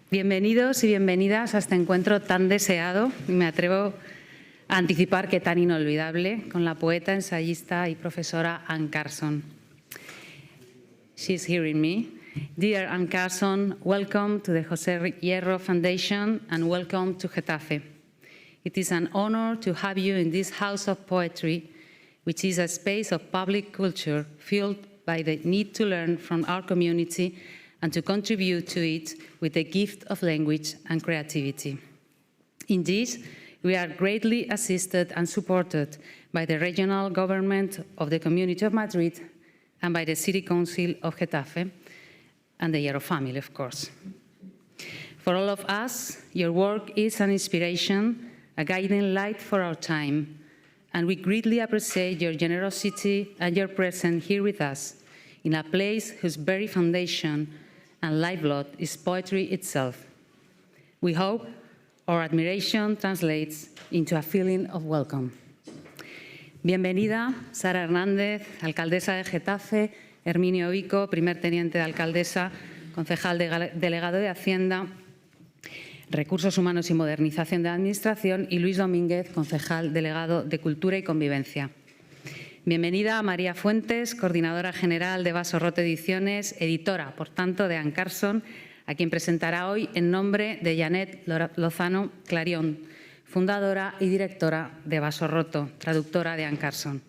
Bienvenidos y bienvenidas a este encuentro tan deseado, y me atrevo a anticipar que tan inolvidable, con la poeta, ensayista y profesora Anne Carson. She's hearing me. Dear Anne Carson, welcome to the José Hierro Foundation and welcome to Getafe. It is an honor to have you in this house of poetry, which is a space of public culture fueled by the need to learn from our community and to contribute to it with the gift of language and creativity. In this, we are greatly assisted and supported by the regional government of the Community of Madrid and by the City Council of Getafe and the Hierro family, of course. For all of us, your work is an inspiration, a guiding light for our time, and we greatly appreciate your generosity and your presence here with us in a place whose very foundation and lifeblood is poetry itself. We hope our admiration translates into a feeling of welcome. Bienvenida, Sara Hernández, alcaldesa de Getafe, Herminio Vico, primer teniente de alcaldesa, concejal delegado de Hacienda, Recursos Humanos y Modernización de la Administración, y Luis Domínguez, concejal delegado de Cultura y Convivencia. Bienvenida a María Fuentes, coordinadora general de Basorroto Ediciones, editora, por tanto, de Anne Carson, a quien presentará hoy en nombre de Janet Lozano Clarion, fundadora y directora de Basorroto, traductora de Anne Carson.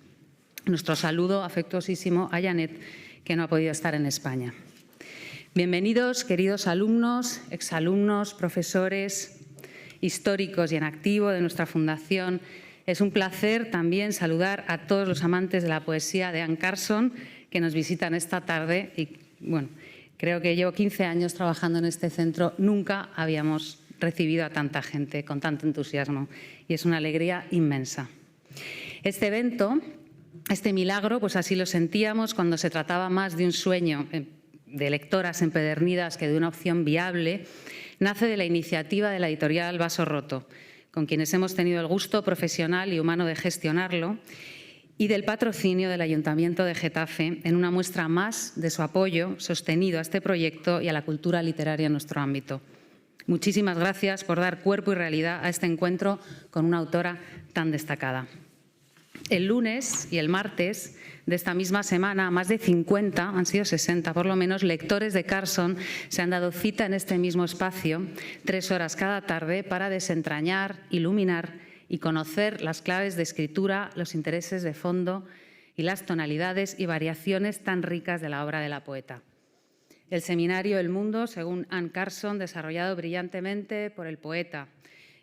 Nuestro saludo afectuosísimo a Janet, que no ha podido estar en España. Bienvenidos, queridos alumnos, exalumnos, profesores, históricos y en activo de nuestra Fundación. Es un placer también saludar a todos los amantes de la poesía de Anne Carson que nos visitan esta tarde. Y bueno, creo que llevo 15 años trabajando en este centro. Nunca habíamos recibido a tanta gente con tanto entusiasmo y es una alegría inmensa. Este evento, este milagro, pues así lo sentíamos cuando se trataba más de un sueño de lectoras empedernidas que de una opción viable, nace de la iniciativa de la editorial Basorroto, con quienes hemos tenido el gusto profesional y humano de gestionarlo, y del patrocinio del Ayuntamiento de Getafe en una muestra más de su apoyo sostenido a este proyecto y a la cultura literaria en nuestro ámbito. Muchísimas gracias por dar cuerpo y realidad a este encuentro con una autora tan destacada. El lunes y el martes de esta misma semana, más de 50, han sido 60 por lo menos, lectores de Carson se han dado cita en este mismo espacio, 3 horas cada tarde, para desentrañar, iluminar y conocer las claves de escritura, los intereses de fondo y las tonalidades y variaciones tan ricas de la obra de la poeta. El seminario El Mundo, según Anne Carson, desarrollado brillantemente por el poeta,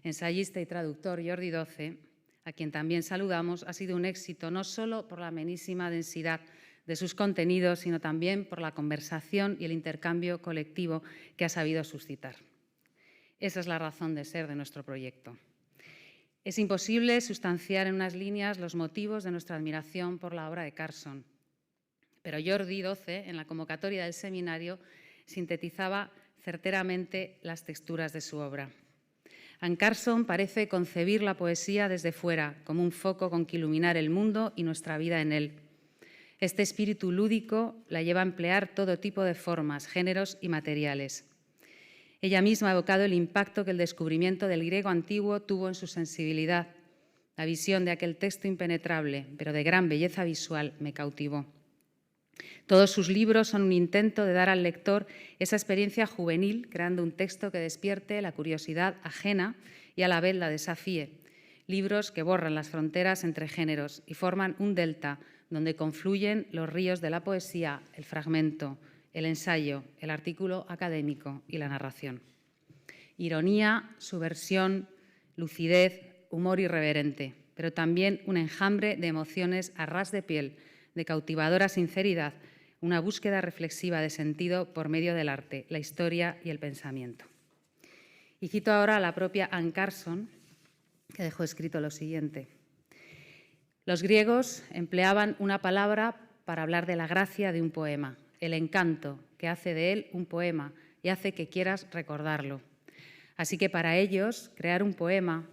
ensayista y traductor Jordi Doce, a quien también saludamos, ha sido un éxito no solo por la amenísima densidad de sus contenidos, sino también por la conversación y el intercambio colectivo que ha sabido suscitar. Esa es la razón de ser de nuestro proyecto. Es imposible sustanciar en unas líneas los motivos de nuestra admiración por la obra de Carson, pero Jordi Doce, en la convocatoria del seminario, sintetizaba certeramente las texturas de su obra. Anne Carson parece concebir la poesía desde fuera, como un foco con que iluminar el mundo y nuestra vida en él. Este espíritu lúdico la lleva a emplear todo tipo de formas, géneros y materiales. Ella misma ha evocado el impacto que el descubrimiento del griego antiguo tuvo en su sensibilidad. La visión de aquel texto impenetrable, pero de gran belleza visual, me cautivó. Todos sus libros son un intento de dar al lector esa experiencia juvenil, creando un texto que despierte la curiosidad ajena y a la vez la desafíe. Libros que borran las fronteras entre géneros y forman un delta donde confluyen los ríos de la poesía, el fragmento, el ensayo, el artículo académico y la narración. Ironía, subversión, lucidez, humor irreverente, pero también un enjambre de emociones a ras de piel, de cautivadora sinceridad, una búsqueda reflexiva de sentido por medio del arte, la historia y el pensamiento. Y cito ahora a la propia Anne Carson, que dejó escrito lo siguiente. Los griegos empleaban una palabra para hablar de la gracia de un poema, el encanto, que hace de él un poema y hace que quieras recordarlo. Así que para ellos, crear un poema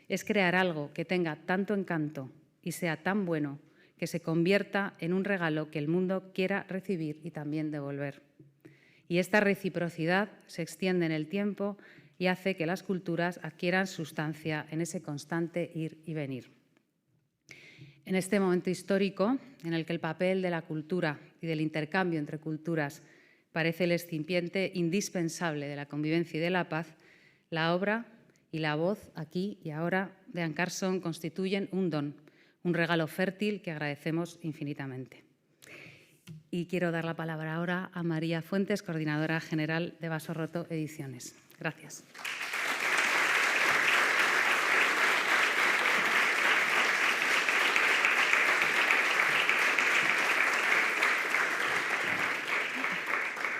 es crear algo que tenga tanto encanto y sea tan bueno que se convierta en un regalo que el mundo quiera recibir y también devolver. y esta reciprocidad se extiende en el tiempo y hace que las culturas adquieran sustancia en ese constante ir y venir. En este momento histórico, en el que el papel de la cultura y del intercambio entre culturas parece el excipiente indispensable de la convivencia y de la paz, la obra y la voz, aquí y ahora, de Anne Carson constituyen un don, un regalo fértil que agradecemos infinitamente. Y quiero dar la palabra ahora a María Fuentes, coordinadora general de Vaso Roto Ediciones. Gracias.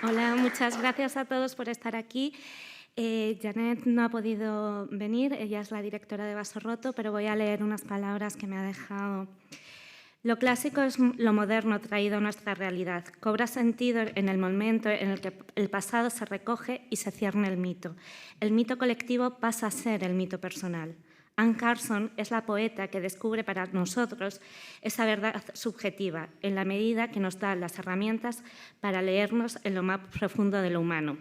Hola, muchas gracias a todos por estar aquí. Janet no ha podido venir, ella es la directora de Vaso Roto, pero voy a leer unas palabras que me ha dejado. Lo clásico es lo moderno traído a nuestra realidad. Cobra sentido en el momento en el que el pasado se recoge y se cierne el mito. El mito colectivo pasa a ser el mito personal. Anne Carson es la poeta que descubre para nosotros esa verdad subjetiva, en la medida que nos da las herramientas para leernos en lo más profundo de lo humano.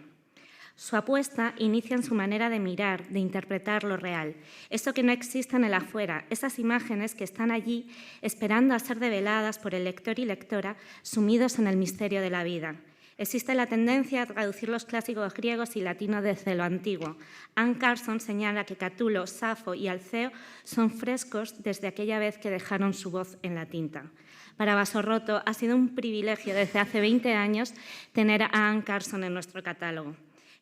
Su apuesta inicia en su manera de mirar, de interpretar lo real, eso que no existe en el afuera, esas imágenes que están allí esperando a ser develadas por el lector y lectora, sumidos en el misterio de la vida. Existe la tendencia a traducir los clásicos griegos y latinos desde lo antiguo. Anne Carson señala que Catulo, Safo y Alceo son frescos desde aquella vez que dejaron su voz en la tinta. Para Vaso Roto ha sido un privilegio desde hace 20 años tener a Anne Carson en nuestro catálogo.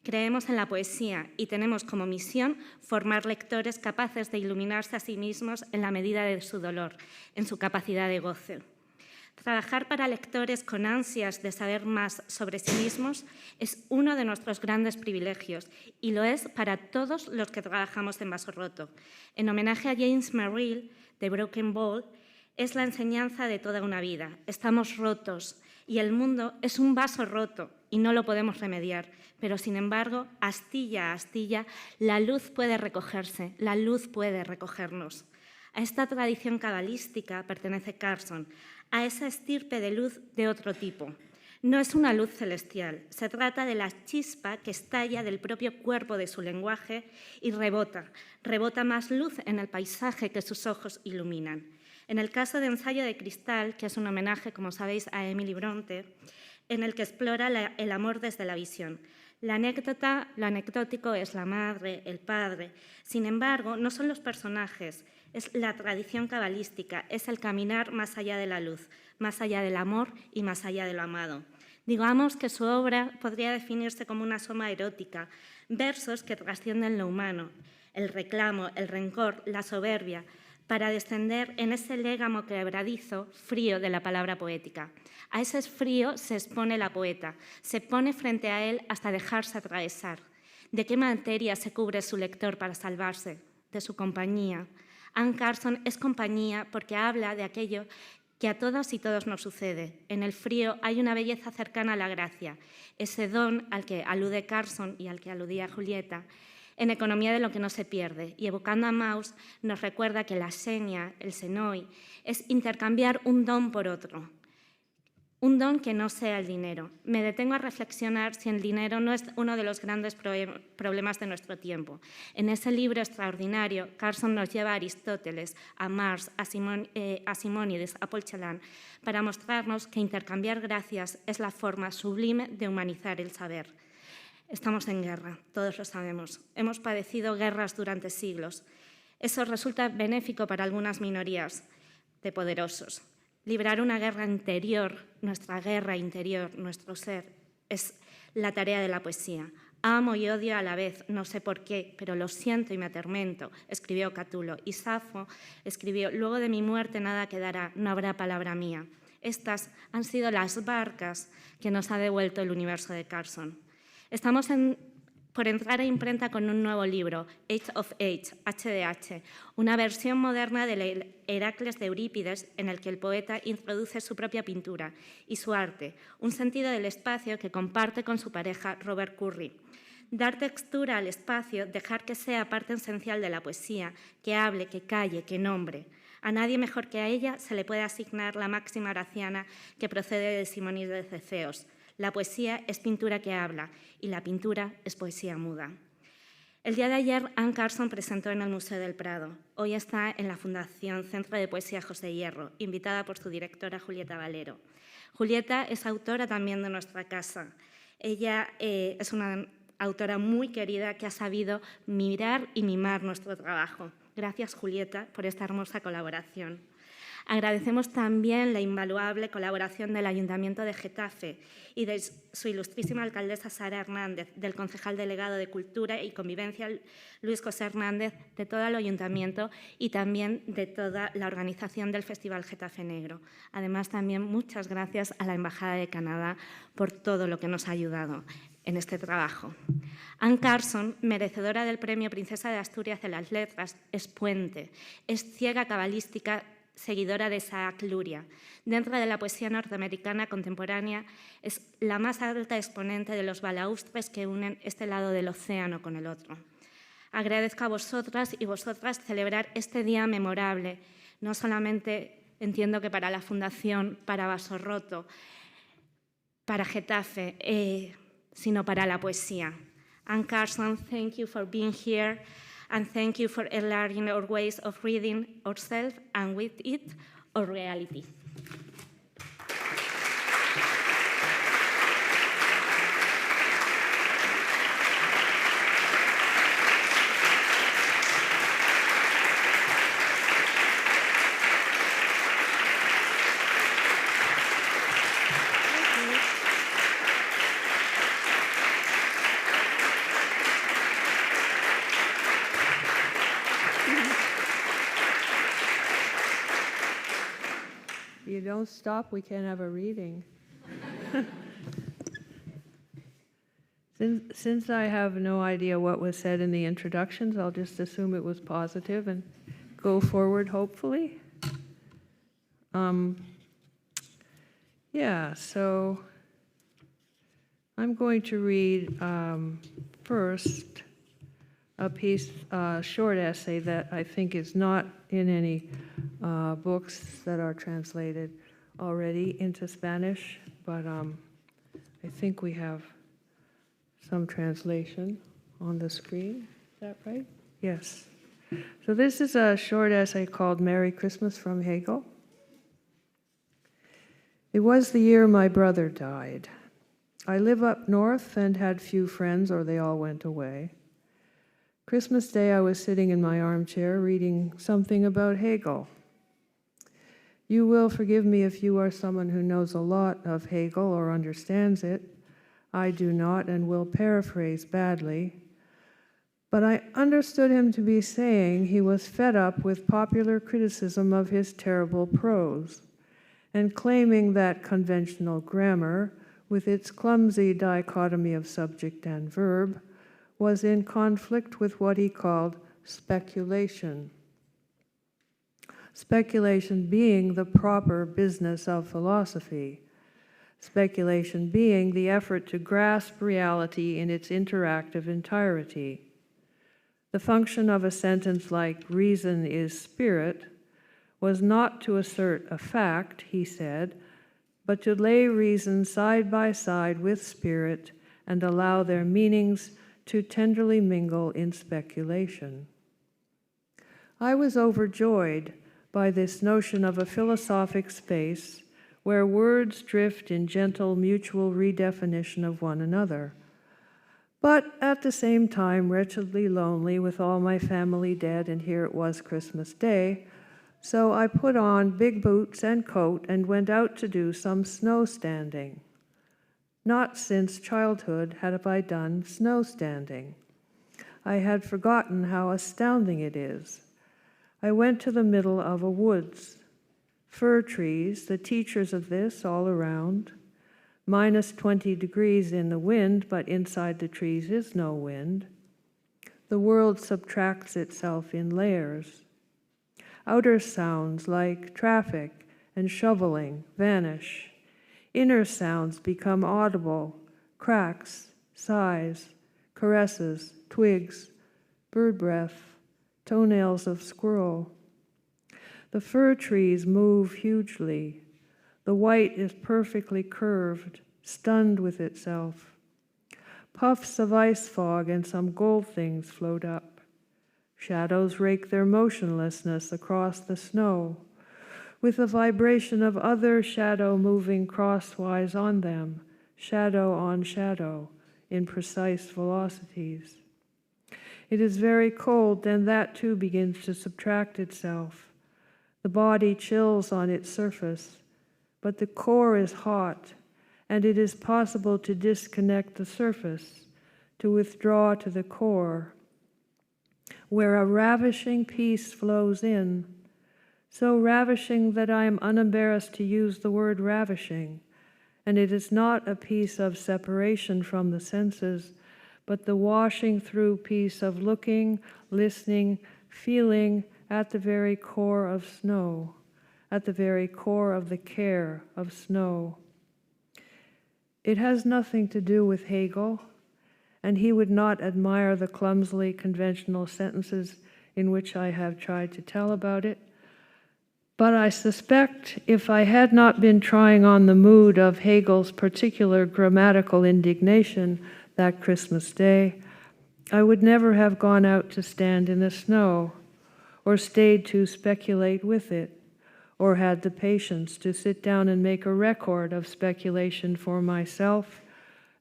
Creemos en la poesía y tenemos como misión formar lectores capaces de iluminarse a sí mismos en la medida de su dolor, en su capacidad de goce. Trabajar para lectores con ansias de saber más sobre sí mismos es uno de nuestros grandes privilegios y lo es para todos los que trabajamos en Vaso Roto. En homenaje a James Merrill, de Broken Bowl, es la enseñanza de toda una vida. Estamos rotos y el mundo es un vaso roto y no lo podemos remediar, pero sin embargo, astilla a astilla, la luz puede recogerse, la luz puede recogernos. A esta tradición cabalística pertenece Carson, a esa estirpe de luz de otro tipo. No es una luz celestial, se trata de la chispa que estalla del propio cuerpo de su lenguaje y rebota más luz en el paisaje que sus ojos iluminan. En el caso de Ensayo de Cristal, que es un homenaje, como sabéis, a Emily Bronte, en el que explora el amor desde la visión. La anécdota, lo anecdótico es la madre, el padre. Sin embargo, no son los personajes, es la tradición cabalística, es el caminar más allá de la luz, más allá del amor y más allá de lo amado. Digamos que su obra podría definirse como una soma erótica, versos que trascienden lo humano, el reclamo, el rencor, la soberbia, para descender en ese légamo quebradizo, frío de la palabra poética. A ese frío se expone la poeta, se pone frente a él hasta dejarse atravesar. ¿De qué materia se cubre su lector para salvarse? De su compañía. Anne Carson es compañía porque habla de aquello que a todas y todos nos sucede. En el frío hay una belleza cercana a la gracia, ese don al que alude Carson y al que aludía Julieta, en Economía de lo que no se pierde, y evocando a Mauss nos recuerda que la seña, el senoi, es intercambiar un don por otro, un don que no sea el dinero. Me detengo a reflexionar si el dinero no es uno de los grandes problemas de nuestro tiempo. En ese libro extraordinario, Carson nos lleva a Aristóteles, a Marx, a Simónides, a Paul Celan, para mostrarnos que intercambiar gracias es la forma sublime de humanizar el saber. Estamos en guerra, todos lo sabemos. Hemos padecido guerras durante siglos. Eso resulta benéfico para algunas minorías de poderosos. Librar una guerra interior, nuestra guerra interior, nuestro ser, es la tarea de la poesía. Amo y odio a la vez, no sé por qué, pero lo siento y me atormento, escribió Catulo. Y Safo escribió, luego de mi muerte nada quedará, no habrá palabra mía. Estas han sido las barcas que nos ha devuelto el universo de Carson. Estamos por entrar a imprenta con un nuevo libro, Age of Age, HDH, una versión moderna del Heracles de Eurípides en el que el poeta introduce su propia pintura y su arte, un sentido del espacio que comparte con su pareja Robert Curry. Dar textura al espacio, dejar que sea parte esencial de la poesía, que hable, que calle, que nombre. A nadie mejor que a ella se le puede asignar la máxima horaciana que procede de Simónides de Cefeos. La poesía es pintura que habla y la pintura es poesía muda. El día de ayer, Anne Carson presentó en el Museo del Prado. Hoy está en la Fundación Centro de Poesía José Hierro, invitada por su directora Julieta Valero. Julieta es autora también de nuestra casa. Ella es una autora muy querida que ha sabido mirar y mimar nuestro trabajo. Gracias, Julieta, por esta hermosa colaboración. Agradecemos también la invaluable colaboración del Ayuntamiento de Getafe y de su ilustrísima alcaldesa Sara Hernández, del concejal delegado de Cultura y Convivencia Luis José Hernández, de todo el Ayuntamiento y también de toda la organización del Festival Getafe Negro. Además, también muchas gracias a la Embajada de Canadá por todo lo que nos ha ayudado en este trabajo. Anne Carson, merecedora del Premio Princesa de Asturias de las Letras, es puente, es ciega cabalística, seguidora de Isaac Luria. Dentro de la poesía norteamericana contemporánea es la más alta exponente de los balaustres que unen este lado del océano con el otro. Agradezco a vosotras y vosotras celebrar este día memorable, no solamente entiendo que para la Fundación, para Vaso Roto, para Getafe, sino para la poesía. Anne Carson, thank you for being here. And thank you for enlarging our ways of reading ourselves and with it, our reality. You don't stop, we can't have a reading. Since I have no idea what was said in the introductions, I'll just assume it was positive and go forward, hopefully. So I'm going to read first a piece, a short essay that I think is not in any books that are translated already into Spanish, but I think we have some translation on the screen. Is that right? Yes. So this is a short essay called Merry Christmas from Hegel. It was the year my brother died. I live up north and had few friends, or they all went away. Christmas Day, I was sitting in my armchair reading something about Hegel. You will forgive me if you are someone who knows a lot of Hegel or understands it. I do not and will paraphrase badly. But I understood him to be saying he was fed up with popular criticism of his terrible prose and claiming that conventional grammar, with its clumsy dichotomy of subject and verb, was in conflict with what he called speculation. Speculation being the proper business of philosophy. Speculation being the effort to grasp reality in its interactive entirety. The function of a sentence like reason is spirit was not to assert a fact, he said, but to lay reason side by side with spirit and allow their meanings to tenderly mingle in speculation. I was overjoyed by this notion of a philosophic space where words drift in gentle mutual redefinition of one another, but at the same time wretchedly lonely with all my family dead, and here it was Christmas Day, so I put on big boots and coat and went out to do some snow standing. Not since childhood had I done snow standing. I had forgotten how astounding it is. I went to the middle of a woods. Fir trees, the teachers of this all around. Minus 20 degrees in the wind, but inside the trees is no wind. The world subtracts itself in layers. Outer sounds like traffic and shoveling vanish. Inner sounds become audible, cracks, sighs, caresses, twigs, bird breath, toenails of squirrel. The fir trees move hugely. The white is perfectly curved, stunned with itself. Puffs of ice fog and some gold things float up. Shadows rake their motionlessness across the snow, with the vibration of other shadow moving crosswise on them, shadow on shadow, in precise velocities. It is very cold, then that too begins to subtract itself. The body chills on its surface, but the core is hot, and it is possible to disconnect the surface, to withdraw to the core, where a ravishing peace flows in, so ravishing that I am unembarrassed to use the word ravishing, and it is not a piece of separation from the senses, but the washing through piece of looking, listening, feeling at the very core of snow, at the very core of the care of snow. It has nothing to do with Hegel, and he would not admire the clumsily conventional sentences in which I have tried to tell about it. But I suspect if I had not been trying on the mood of Hegel's particular grammatical indignation that Christmas Day, I would never have gone out to stand in the snow, or stayed to speculate with it, or had the patience to sit down and make a record of speculation for myself,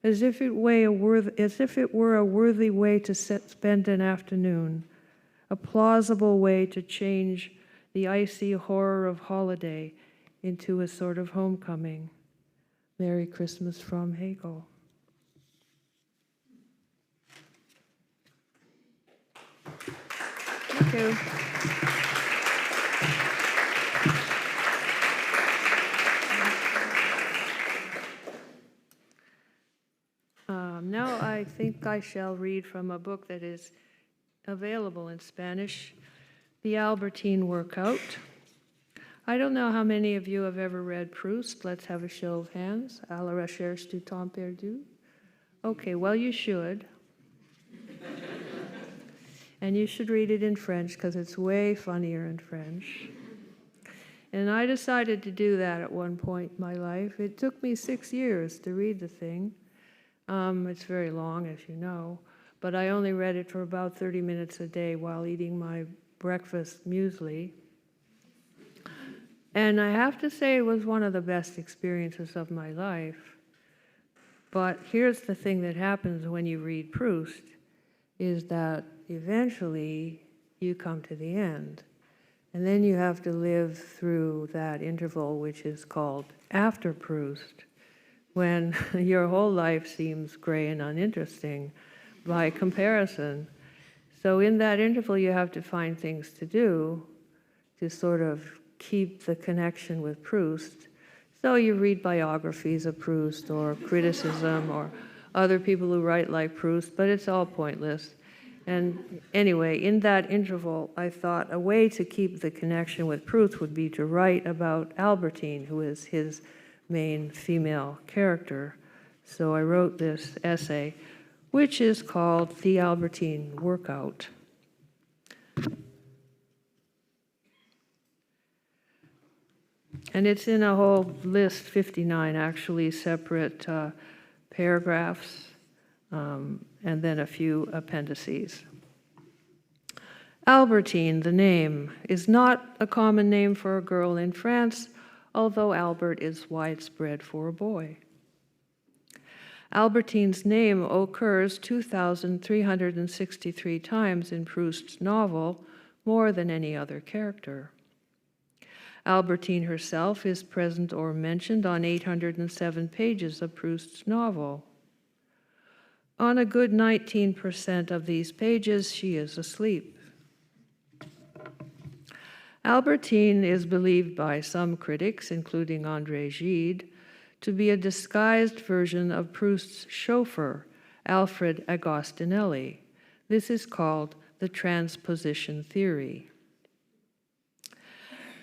as if it were a worthy way to spend an afternoon, a plausible way to change the icy horror of holiday into a sort of homecoming. Merry Christmas from Hegel. Thank you. Now I think I shall read from a book that is available in Spanish, The Albertine Workout. I don't know how many of you have ever read Proust. Let's have a show of hands. À la recherche du temps perdu. Okay, well, you should. And you should read it in French because it's way funnier in French. And I decided to do that at one point in my life. It took me 6 years to read the thing. It's very long, as you know, but I only read it for about 30 minutes a day while eating my breakfast muesli. And I have to say it was one of the best experiences of my life. But here's the thing that happens when you read Proust, is that eventually you come to the end. And then you have to live through that interval which is called after Proust, when your whole life seems gray and uninteresting by comparison. So in that interval, you have to find things to do to sort of keep the connection with Proust. So you read biographies of Proust or criticism or other people who write like Proust, but it's all pointless. And anyway, in that interval, I thought a way to keep the connection with Proust would be to write about Albertine, who is his main female character. So I wrote this essay, which is called The Albertine Workout. And it's in a whole list, 59 actually, separate paragraphs, and then a few appendices. Albertine, the name, is not a common name for a girl in France, although Albert is widespread for a boy. Albertine's name occurs 2,363 times in Proust's novel, more than any other character. Albertine herself is present or mentioned on 807 pages of Proust's novel. On a good 19% of these pages, she is asleep. Albertine is believed by some critics, including André Gide, to be a disguised version of Proust's chauffeur, Alfred Agostinelli. This is called the transposition theory.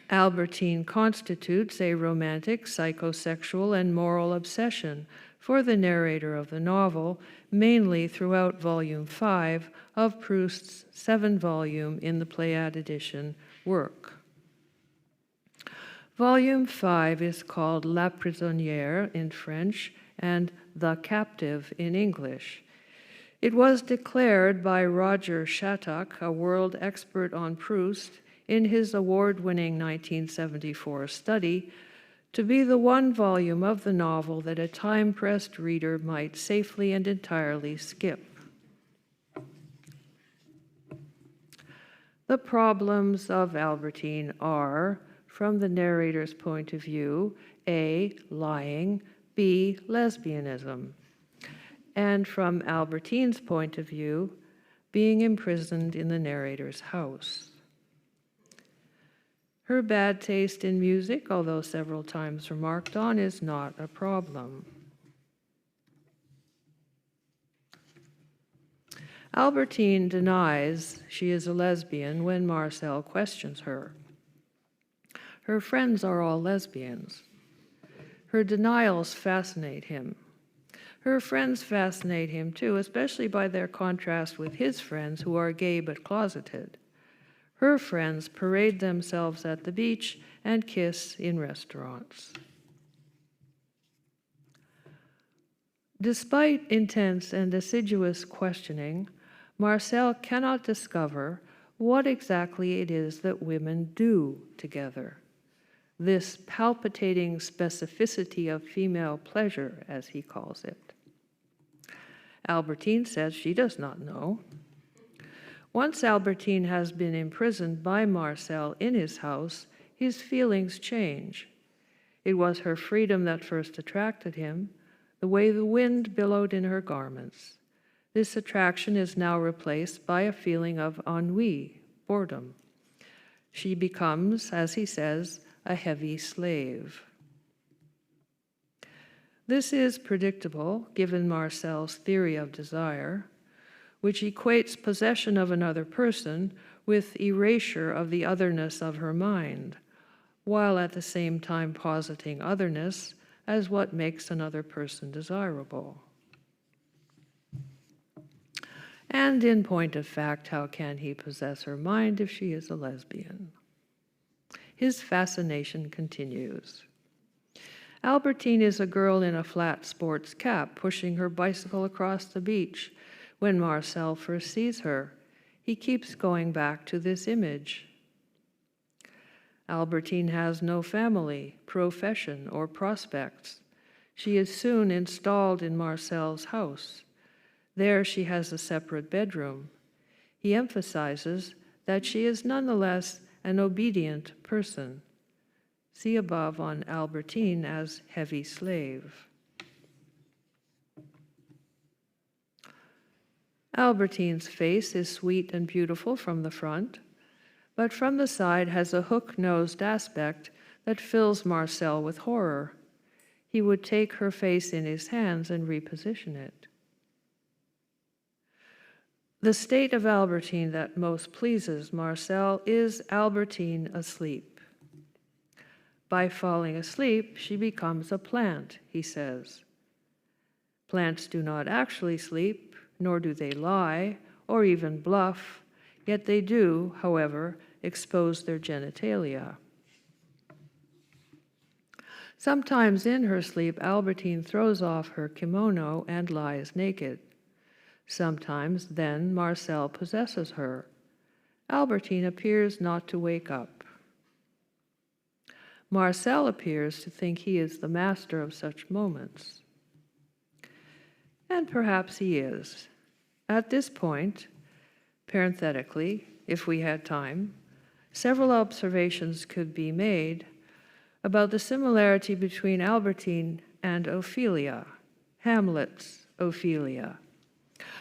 Albertine constitutes a romantic, psychosexual, and moral obsession for the narrator of the novel, mainly throughout Volume 5 of Proust's 7-volume in the Pléiade edition work. Volume 5 is called La Prisonnière in French and The Captive in English. It was declared by Roger Shattuck, a world expert on Proust, in his award-winning 1974 study, to be the one volume of the novel that a time-pressed reader might safely and entirely skip. The problems of Albertine are, from the narrator's point of view, A, lying, B, lesbianism, and from Albertine's point of view, being imprisoned in the narrator's house. Her bad taste in music, although several times remarked on, is not a problem. Albertine denies she is a lesbian when Marcel questions her. Her friends are all lesbians. Her denials fascinate him. Her friends fascinate him too, especially by their contrast with his friends who are gay but closeted. Her friends parade themselves at the beach and kiss in restaurants. Despite intense and assiduous questioning, Marcel cannot discover what exactly it is that women do together. This palpitating specificity of female pleasure, as he calls it. Albertine says she does not know. Once Albertine has been imprisoned by Marcel in his house, his feelings change. It was her freedom that first attracted him, the way the wind billowed in her garments. This attraction is now replaced by a feeling of ennui, boredom. She becomes, as he says, a heavy slave. This is predictable, given Marcel's theory of desire, which equates possession of another person with erasure of the otherness of her mind, while at the same time positing otherness as what makes another person desirable. And in point of fact, how can he possess her mind if she is a lesbian? His fascination continues. Albertine is a girl in a flat sports cap pushing her bicycle across the beach. When Marcel first sees her, he keeps going back to this image. Albertine has no family, profession, or prospects. She is soon installed in Marcel's house. There she has a separate bedroom. He emphasizes that she is nonetheless an obedient person. See above on Albertine as heavy slave. Albertine's face is sweet and beautiful from the front, but from the side has a hook-nosed aspect that fills Marcel with horror. He would take her face in his hands and reposition it. The state of Albertine that most pleases Marcel is Albertine asleep. By falling asleep, she becomes a plant, he says. Plants do not actually sleep, nor do they lie, or even bluff, yet they do, however, expose their genitalia. Sometimes in her sleep, Albertine throws off her kimono and lies naked. Sometimes, then, Marcel possesses her. Albertine appears not to wake up. Marcel appears to think he is the master of such moments. And perhaps he is. At this point, parenthetically, if we had time, several observations could be made about the similarity between Albertine and Ophelia, Hamlet's Ophelia,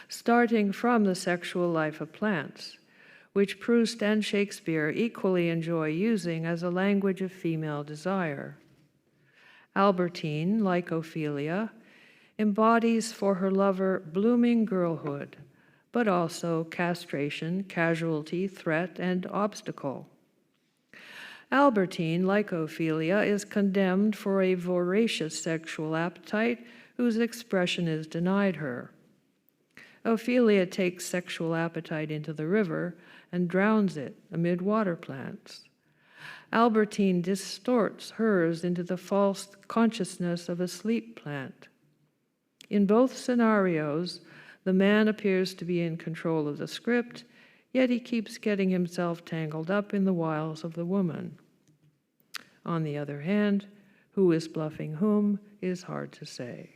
starting from the sexual life of plants, which Proust and Shakespeare equally enjoy using as a language of female desire. Albertine, like Ophelia, embodies for her lover blooming girlhood, but also castration, casualty, threat, and obstacle. Albertine, like Ophelia, is condemned for a voracious sexual appetite whose expression is denied her. Ophelia takes sexual appetite into the river and drowns it amid water plants. Albertine distorts hers into the false consciousness of a sleep plant. In both scenarios, the man appears to be in control of the script, yet he keeps getting himself tangled up in the wiles of the woman. On the other hand, who is bluffing whom is hard to say.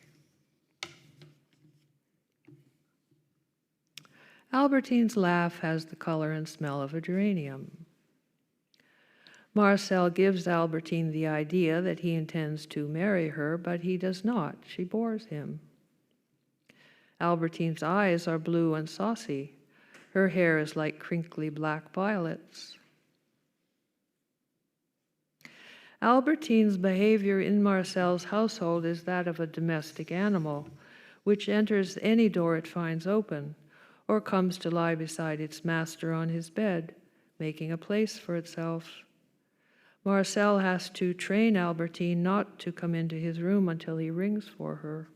Albertine's laugh has the color and smell of a geranium. Marcel gives Albertine the idea that he intends to marry her, but he does not. She bores him. Albertine's eyes are blue and saucy. Her hair is like crinkly black violets. Albertine's behavior in Marcel's household is that of a domestic animal, which enters any door it finds open, or comes to lie beside its master on his bed, making a place for itself. Marcel has to train Albertine not to come into his room until he rings for her.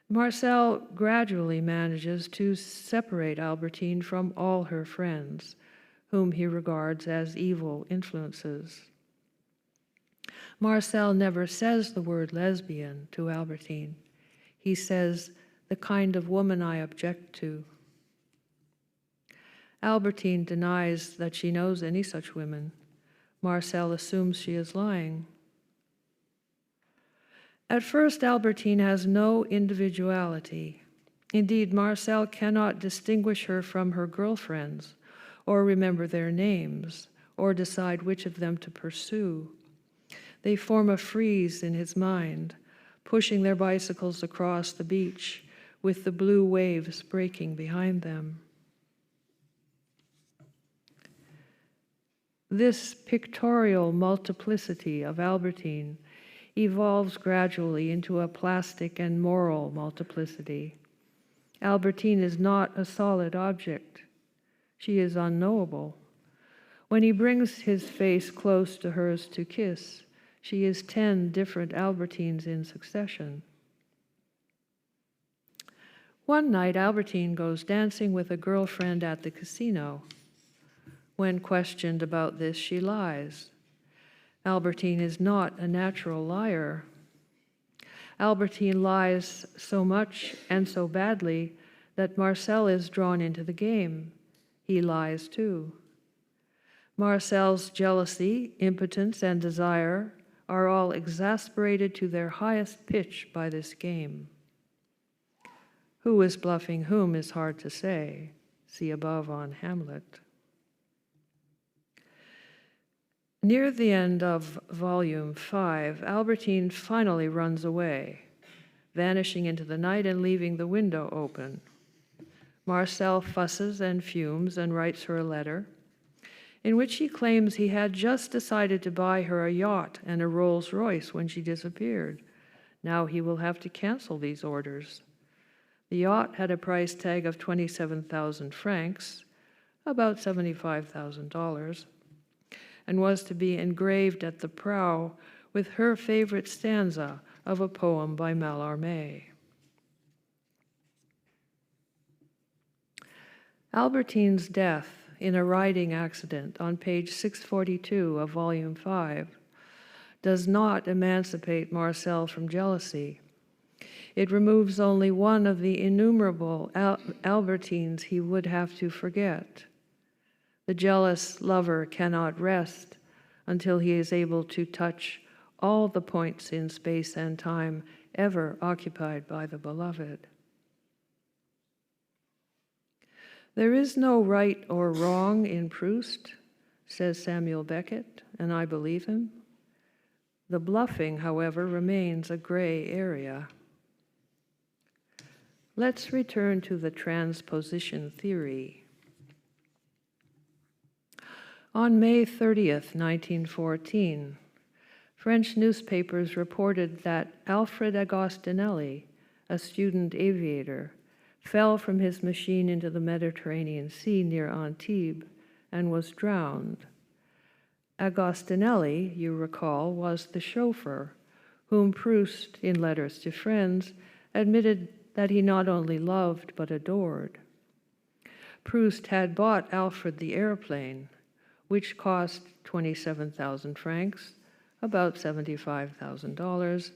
Marcel gradually manages to separate Albertine from all her friends, whom he regards as evil influences. Marcel never says the word lesbian to Albertine. He says, "the kind of woman I object to." Albertine denies that she knows any such women. Marcel assumes she is lying. At first, Albertine has no individuality. Indeed, Marcel cannot distinguish her from her girlfriends, or remember their names, or decide which of them to pursue. They form a frieze in his mind, pushing their bicycles across the beach with the blue waves breaking behind them. This pictorial multiplicity of Albertine evolves gradually into a plastic and moral multiplicity. Albertine is not a solid object. She is unknowable. When he brings his face close to hers to kiss, she is 10 different Albertines in succession. One night, Albertine goes dancing with a girlfriend at the casino. When questioned about this, she lies. Albertine is not a natural liar. Albertine lies so much and so badly that Marcel is drawn into the game. He lies too. Marcel's jealousy, impotence, and desire are all exasperated to their highest pitch by this game. Who is bluffing whom is hard to say. See above on Hamlet. Near the end of volume 5, Albertine finally runs away, vanishing into the night and leaving the window open. Marcel fusses and fumes and writes her a letter in which he claims he had just decided to buy her a yacht and a Rolls Royce when she disappeared. Now he will have to cancel these orders. The yacht had a price tag of 27,000 francs, about $75,000, and was to be engraved at the prow with her favorite stanza of a poem by Mallarmé. Albertine's death in a riding accident on page 642 of volume 5 does not emancipate Marcel from jealousy. It removes only one of the innumerable Albertines he would have to forget. The jealous lover cannot rest until he is able to touch all the points in space and time ever occupied by the beloved. There is no right or wrong in Proust, says Samuel Beckett, and I believe him. The bluffing, however, remains a gray area. Let's return to the transposition theory. On May 30th, 1914, French newspapers reported that Alfred Agostinelli, a student aviator, fell from his machine into the Mediterranean Sea near Antibes and was drowned. Agostinelli, you recall, was the chauffeur whom Proust, in Letters to Friends, admitted that he not only loved but adored. Proust had bought Alfred the airplane, which cost 27,000 francs, about $75,000,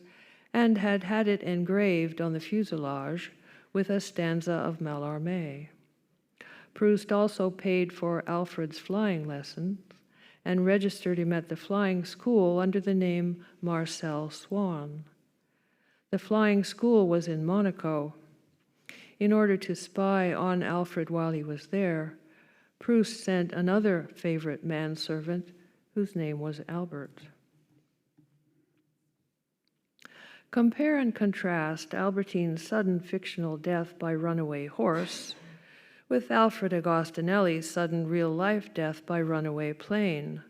and had had it engraved on the fuselage with a stanza of Mallarmé. Proust also paid for Alfred's flying lessons and registered him at the flying school under the name Marcel Swann. The flying school was in Monaco. In order to spy on Alfred while he was there, Proust sent another favorite manservant whose name was Albert. Compare and contrast Albertine's sudden fictional death by runaway horse with Alfred Agostinelli's sudden real-life death by runaway plane.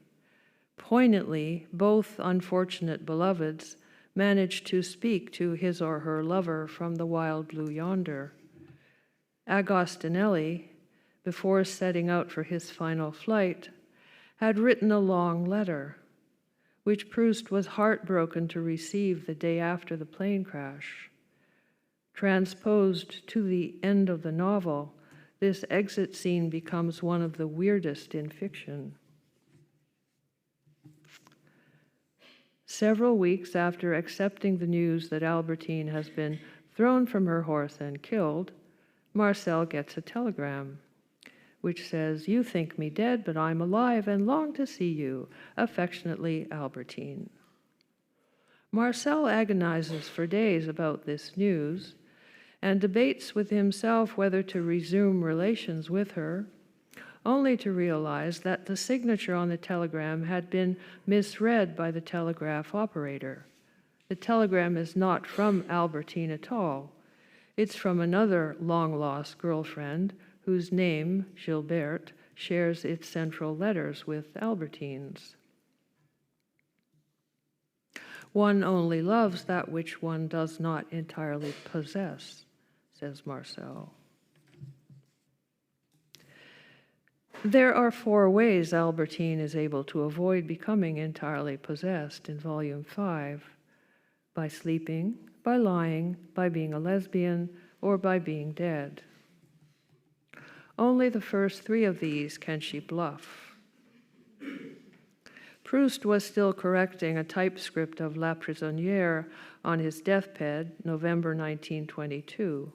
Poignantly, both unfortunate beloveds managed to speak to his or her lover from the wild blue yonder. Agostinelli, before setting out for his final flight, had written a long letter, which Proust was heartbroken to receive the day after the plane crash. Transposed to the end of the novel, this exit scene becomes one of the weirdest in fiction. Several weeks after accepting the news that Albertine has been thrown from her horse and killed, Marcel gets a telegram, which says, "You think me dead, but I'm alive and long to see you. Affectionately, Albertine." Marcel agonizes for days about this news and debates with himself whether to resume relations with her, only to realize that the signature on the telegram had been misread by the telegraph operator. The telegram is not from Albertine at all. It's from another long-lost girlfriend whose name, Gilberte, shares its central letters with Albertine's. One only loves that which one does not entirely possess, says Marcel. There are 4 ways Albertine is able to avoid becoming entirely possessed in Volume 5: by sleeping, by lying, by being a lesbian, or by being dead. Only the first 3 of these can she bluff. Proust was still correcting a typescript of La Prisonnière on his deathbed, November 1922.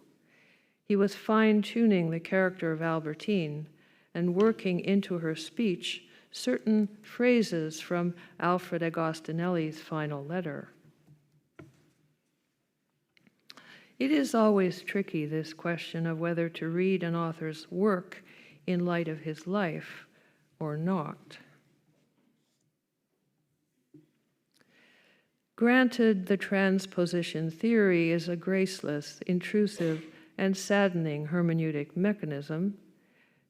He was fine-tuning the character of Albertine and working into her speech certain phrases from Alfred Agostinelli's final letter. It is always tricky, this question of whether to read an author's work in light of his life or not. Granted, the transposition theory is a graceless, intrusive, and saddening hermeneutic mechanism,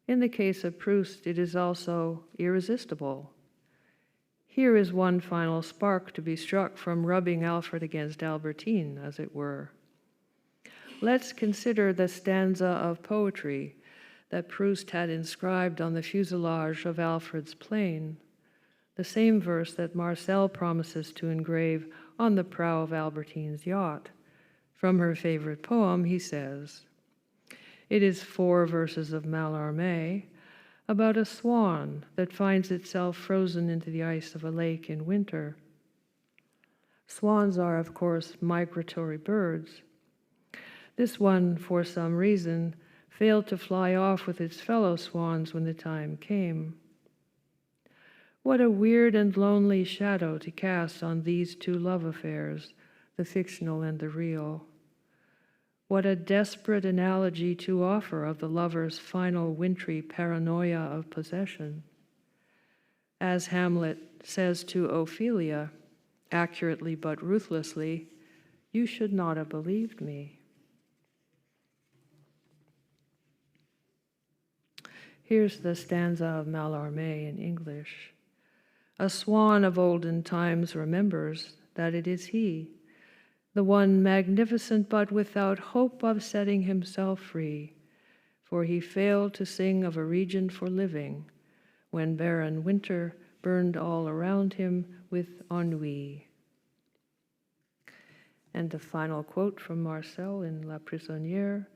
in the case of Proust, it is also irresistible. Here is one final spark to be struck from rubbing Alfred against Albertine, as it were. Let's consider the stanza of poetry that Proust had inscribed on the fuselage of Alfred's plane, the same verse that Marcel promises to engrave on the prow of Albertine's yacht. From her favorite poem, he says, it is 4 verses of Mallarmé about a swan that finds itself frozen into the ice of a lake in winter. Swans are, of course, migratory birds. This one, for some reason, failed to fly off with its fellow swans when the time came. What a weird and lonely shadow to cast on these 2 love affairs, the fictional and the real. What a desperate analogy to offer of the lover's final wintry paranoia of possession. As Hamlet says to Ophelia, accurately but ruthlessly, "You should not have believed me." Here's the stanza of Mallarmé in English. A swan of olden times remembers that it is he, the one magnificent but without hope of setting himself free, for he failed to sing of a region for living, when barren winter burned all around him with ennui. And the final quote from Marcel in La Prisonnière,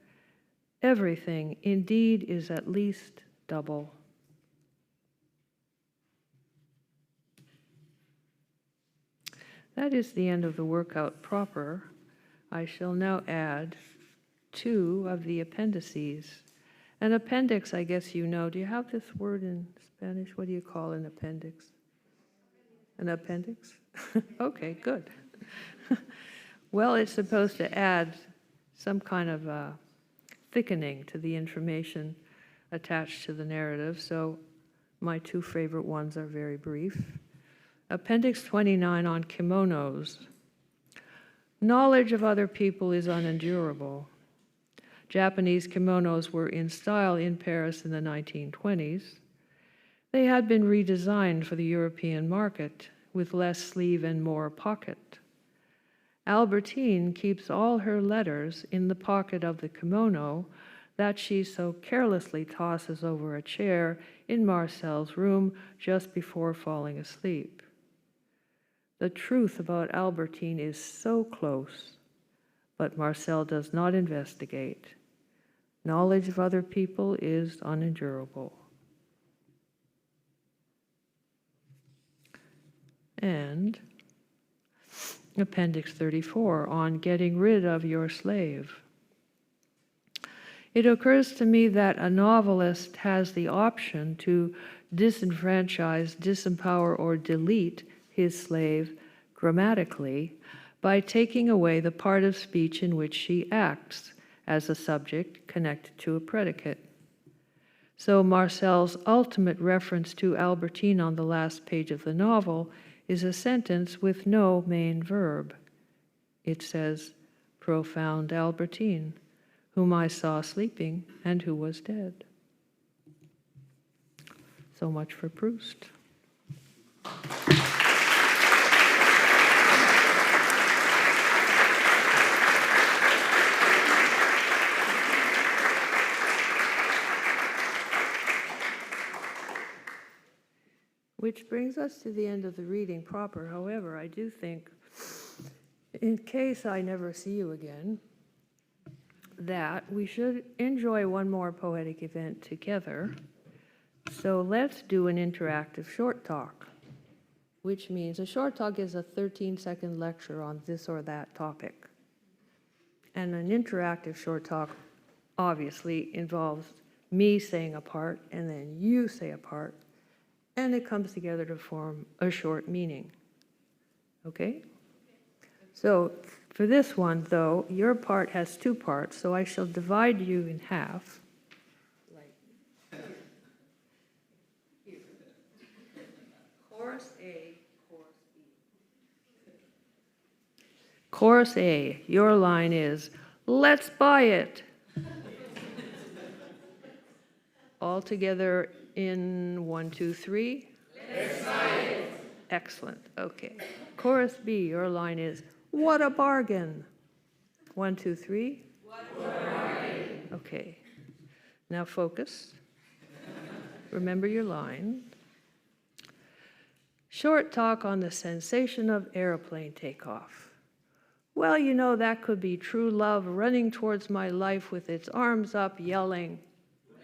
Everything indeed is at least double. That is the end of the workout proper. I shall now add 2 of the appendices. An appendix, I guess you know. Do you have this word in Spanish? What do you call an appendix? An appendix? Okay, good. Well, it's supposed to add some kind of thickening to the information attached to the narrative, so my 2 favorite ones are very brief. Appendix 29 on kimonos. Knowledge of other people is unendurable. Japanese kimonos were in style in Paris in the 1920s. They had been redesigned for the European market with less sleeve and more pocket. Albertine keeps all her letters in the pocket of the kimono that she so carelessly tosses over a chair in Marcel's room just before falling asleep. The truth about Albertine is so close, but Marcel does not investigate. Knowledge of other people is unendurable. And Appendix 34 on getting rid of your slave. It occurs to me that a novelist has the option to disenfranchise, disempower, or delete his slave grammatically by taking away the part of speech in which she acts as a subject connected to a predicate. So Marcel's ultimate reference to Albertine on the last page of the novel is a sentence with no main verb. It says, "Profound Albertine, whom I saw sleeping and who was dead." So much for Proust. Which brings us to the end of the reading proper. However, I do think, in case I never see you again, that we should enjoy one more poetic event together. So let's do an interactive short talk, which means a short talk is a 13-second lecture on this or that topic. And an interactive short talk obviously involves me saying a part and then you say a part, and it comes together to form a short meaning. Okay? So for this one, though, your part has 2 parts, so I shall divide you in half. Here. Chorus A, chorus B. Chorus A, your line is, "Let's buy it." All together in 1, 2, 3. Let's buy it. Excellent. Okay. Chorus B, your line is, "What a bargain." 1, 2, 3. What a bargain. Okay. Now focus. Remember your line. Short talk on the sensation of airplane takeoff. Well, you know, that could be true love running towards my life with its arms up, yelling,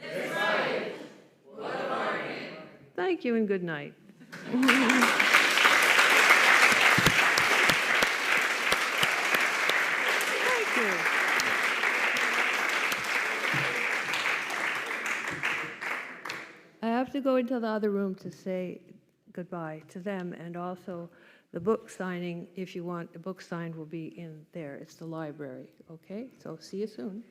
"Let's buy it. What a bargain." Thank you and good night. I have to go into the other room to say goodbye to them, and also the book signing, if you want a book signed, will be in there. It's the library, okay? So see you soon.